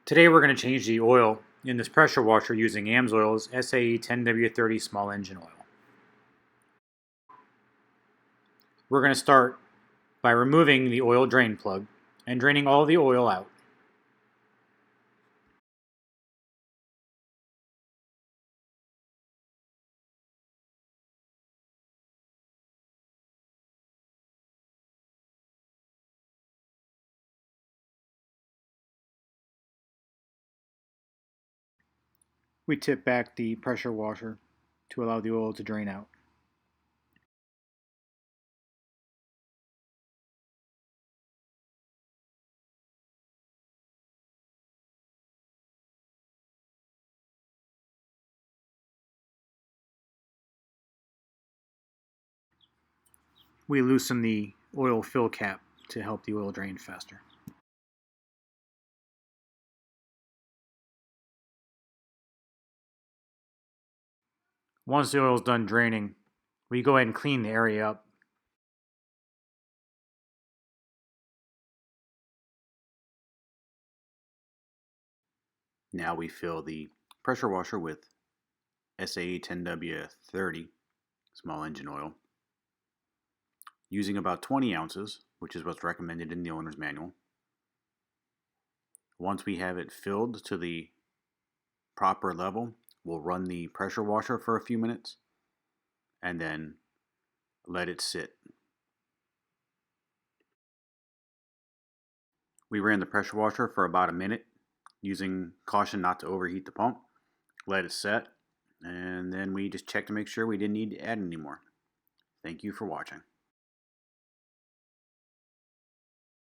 Today we're going to change the oil in this pressure washer using AMSOIL's SAE 10W30 small engine oil. We're going to start by removing the oil drain plug and draining all the oil out. We tip back the pressure washer to allow the oil to drain out. We loosen the oil fill cap to help the oil drain faster. Once the oil is done draining, we go ahead and clean the area up. Now we fill the pressure washer with SAE 10W30 small engine oil, using about 20 ounces, which is what's recommended in the owner's manual. Once we have it filled to the proper level, we'll run the pressure washer for a few minutes and then let it sit. We ran the pressure washer for about a minute, using caution not to overheat the pump. Let it set, and then we just checked to make sure we didn't need to add any more. Thank you for watching.